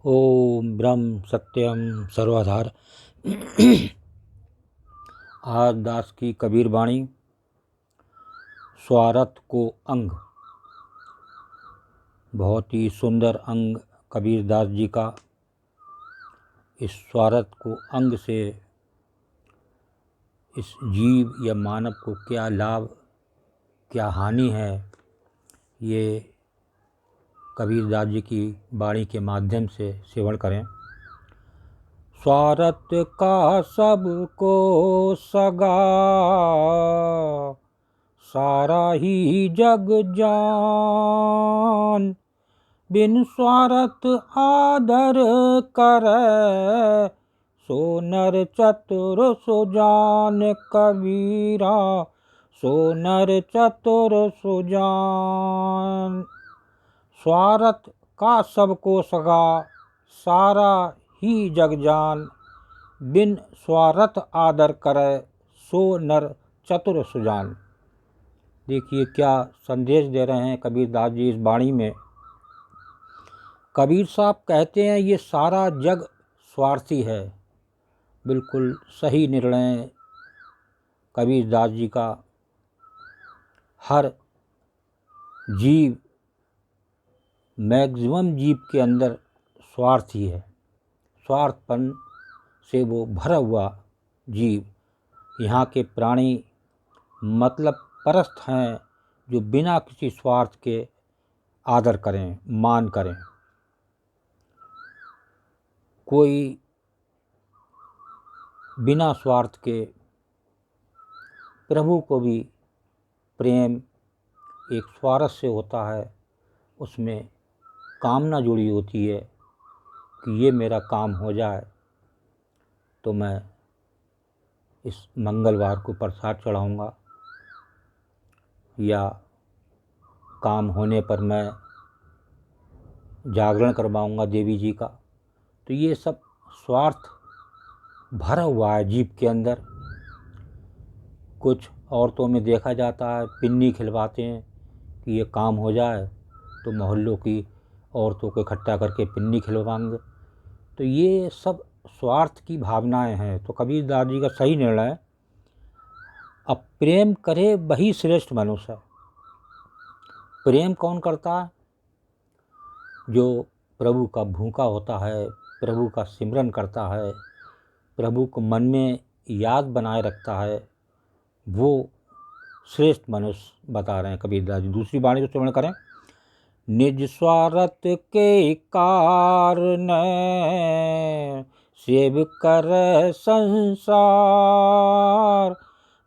ओम ब्रह्म सत्यम सर्वाधार। आज दास की कबीर वाणी। स्वार्थ को अंग। बहुत ही सुंदर अंग कबीर दास जी का। इस स्वार्थ को अंग से इस जीव या मानव को क्या लाभ क्या हानि है, ये कबीर दास जी की वाणी के माध्यम से सेवन करें। स्वार्थ का सबको सगा, सारा ही जग जान। बिन स्वार्थ आदर करे, सो नर चतुर सुजान। कबीरा सो नर चतुर सुजान। स्वार्थ का सबको सगा, सारा ही जग जान। बिन स्वार्थ आदर करे, सो नर चतुर सुजान। देखिए क्या संदेश दे रहे हैं कबीर दास जी इस वाणी में। कबीर साहब कहते हैं ये सारा जग स्वार्थी है। बिल्कुल सही निर्णय कबीर दास जी का। हर जीव, मैक्सिमम जीव के अंदर स्वार्थ ही है। स्वार्थपन से वो भरा हुआ जीव। यहाँ के प्राणी मतलब परस्त हैं, जो बिना किसी स्वार्थ के आदर करें, मान करें। कोई बिना स्वार्थ के प्रभु को भी प्रेम एक स्वार्थ से होता है। उसमें कामना जुड़ी होती है कि ये मेरा काम हो जाए तो मैं इस मंगलवार को प्रसाद चढ़ाऊँगा, या काम होने पर मैं जागरण करवाऊँगा देवी जी का। तो ये सब स्वार्थ भरा हुआ है जीव के अंदर। कुछ औरतों में देखा जाता है, पिन्नी खिलवाते हैं कि ये काम हो जाए तो मोहल्लों की औरतों को इकट्ठा करके पिन्नी खिलवाएंगे। तो ये सब स्वार्थ की भावनाएं हैं। तो कबीर दास जी का सही निर्णय, अब प्रेम करे वही श्रेष्ठ मनुष्य है। प्रेम कौन करता है? जो प्रभु का भूखा होता है, प्रभु का सिमरन करता है, प्रभु को मन में याद बनाए रखता है, वो श्रेष्ठ मनुष्य बता रहे हैं कबीर दास जी। दूसरी वाणी को श्रवण करें। निज स्वार्थ के कारण सेव कर संसार।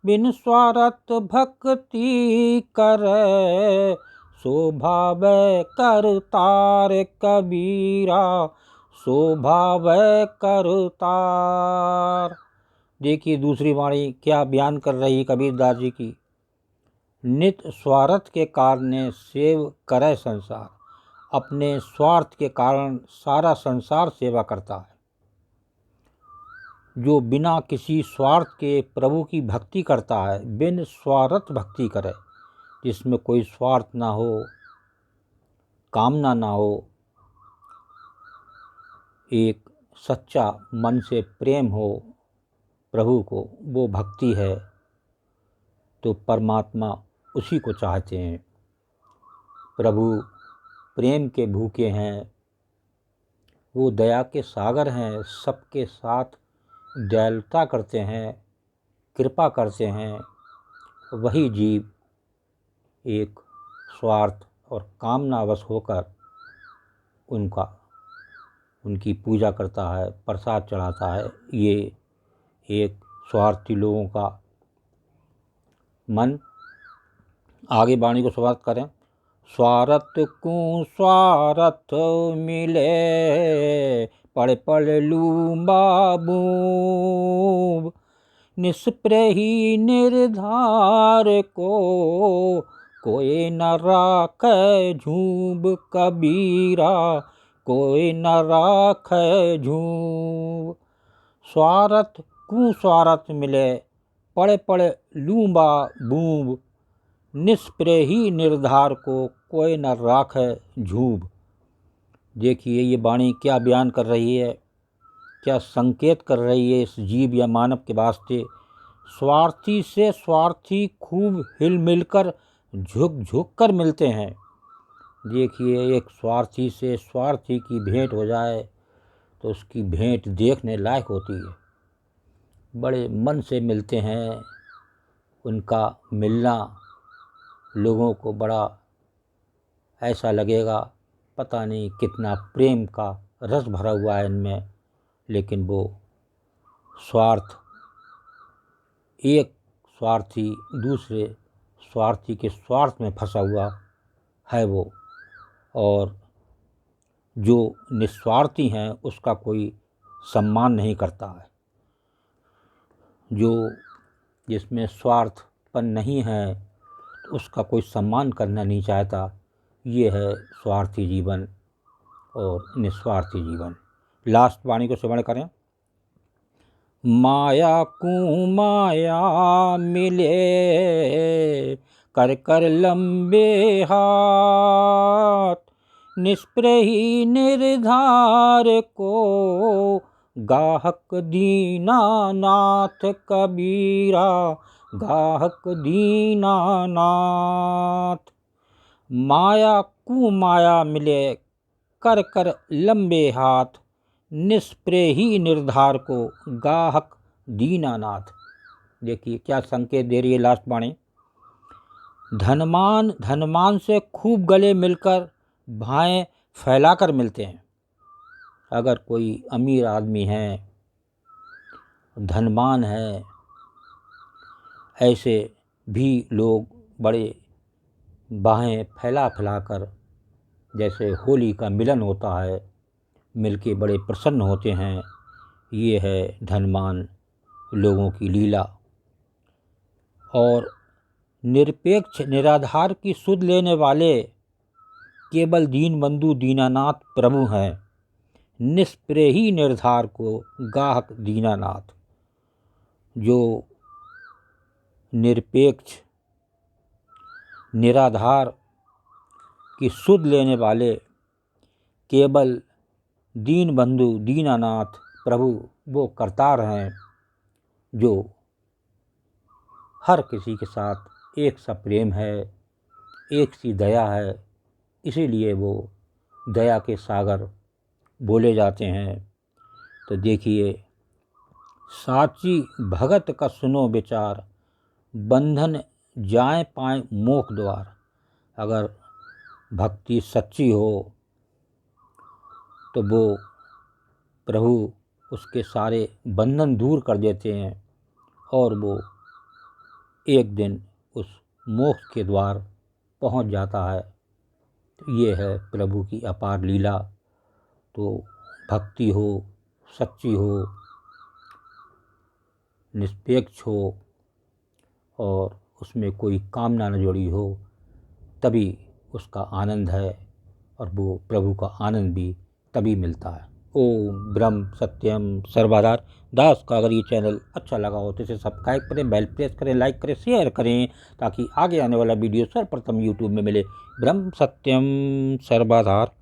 बिन स्वार्थ भक्ति करे, शोभा वै करतार। कबीरा शोभा वै करतार। देखिए दूसरी वाणी क्या बयान कर रही है कबीर दास जी की। नित स्वार्थ के कारण सेव करे संसार। अपने स्वार्थ के कारण सारा संसार सेवा करता है। जो बिना किसी स्वार्थ के प्रभु की भक्ति करता है, बिन स्वार्थ भक्ति करे, जिसमें कोई स्वार्थ ना हो, कामना ना हो, एक सच्चा मन से प्रेम हो प्रभु को, वो भक्ति है। तो परमात्मा उसी को चाहते हैं। प्रभु प्रेम के भूखे हैं, वो दया के सागर हैं, सबके साथ दयालुता करते हैं, कृपा करते हैं। वही जीव एक स्वार्थ और कामनावश होकर उनकी पूजा करता है, प्रसाद चढ़ाता है। ये एक स्वार्थी लोगों का मन। आगे वाणी को समाप्त करें। स्वार्थ को स्वार्थ मिले, पड़ पड़ लूम्बा बूब। निष्प्रही निर्धार को, कोई न राखे झूब। कबीरा कोई न राखे झूब। स्वार्थ कुस्वार्थ मिले, पड़े पड़े लूम्बा बूब। निष्प्रही निर्धार को, कोई न राखे झूब। देखिए ये वाणी क्या बयान कर रही है, क्या संकेत कर रही है इस जीव या मानव के वास्ते। स्वार्थी से स्वार्थी खूब हिल मिलकर झुक झुक कर मिलते हैं। देखिए एक स्वार्थी से स्वार्थी की भेंट हो जाए तो उसकी भेंट देखने लायक होती है। बड़े मन से मिलते हैं, उनका मिलना लोगों को बड़ा ऐसा लगेगा पता नहीं कितना प्रेम का रस भरा हुआ है इनमें। लेकिन वो स्वार्थ, एक स्वार्थी दूसरे स्वार्थी के स्वार्थ में फंसा हुआ है वो, और जो निस्वार्थी हैं उसका कोई सम्मान नहीं करता है। जो जिसमें स्वार्थपन नहीं है तो उसका कोई सम्मान करना नहीं चाहता। ये है स्वार्थी जीवन और निस्वार्थी जीवन। लास्ट वाणी को श्रवण करें। माया कू माया मिले कर कर लंबे हाथ, निष्प्रही निर्धार को गाहक दीनानाथ कबीरा, गाहक दीनानाथ। माया कू माया मिले कर कर लंबे हाथ, निष्प्रेही निर्धार को गाहक दीनानाथ। देखिए क्या संकेत दे रही है लास्ट वाणी। धनवान धनवान से खूब गले मिलकर भाएं फैलाकर मिलते हैं। अगर कोई अमीर आदमी है, धनवान है, ऐसे भी लोग बड़े बाहें फैला फैलाकर, जैसे होली का मिलन होता है, मिलके बड़े प्रसन्न होते हैं। ये है धनवान लोगों की लीला। और निरपेक्ष निराधार की सुध लेने वाले केवल दीनबंधु दीनानाथ प्रभु हैं। निष्प्रेही निर्धार को गाहक दीनानाथ। जो निरपेक्ष निराधार की सुध लेने वाले केवल दीनबंधु दीनानाथ प्रभु वो करतार हैं, जो हर किसी के साथ एक सा प्रेम है, एक सी दया है। इसीलिए वो दया के सागर बोले जाते हैं। तो देखिए साची भगत का सुनो विचार, बंधन जाए पाए मोक्ष द्वार। अगर भक्ति सच्ची हो तो वो प्रभु उसके सारे बंधन दूर कर देते हैं और वो एक दिन उस मोक्ष के द्वार पहुंच जाता है। तो ये है प्रभु की अपार लीला। तो भक्ति हो, सच्ची हो, निष्पेक्ष हो और उसमें कोई कामना न जुड़ी हो, तभी उसका आनंद है, और वो प्रभु का आनंद भी तभी मिलता है। ओम ब्रह्म सत्यम सर्वधार दास का अगर ये चैनल अच्छा लगा हो तो इसे सब्सक्राइब करें, बेल प्रेस करें, लाइक करें, शेयर करें, ताकि आगे आने वाला वीडियो सर्वप्रथम यूट्यूब में मिले। ब्रह्म सत्यम सर्वधार।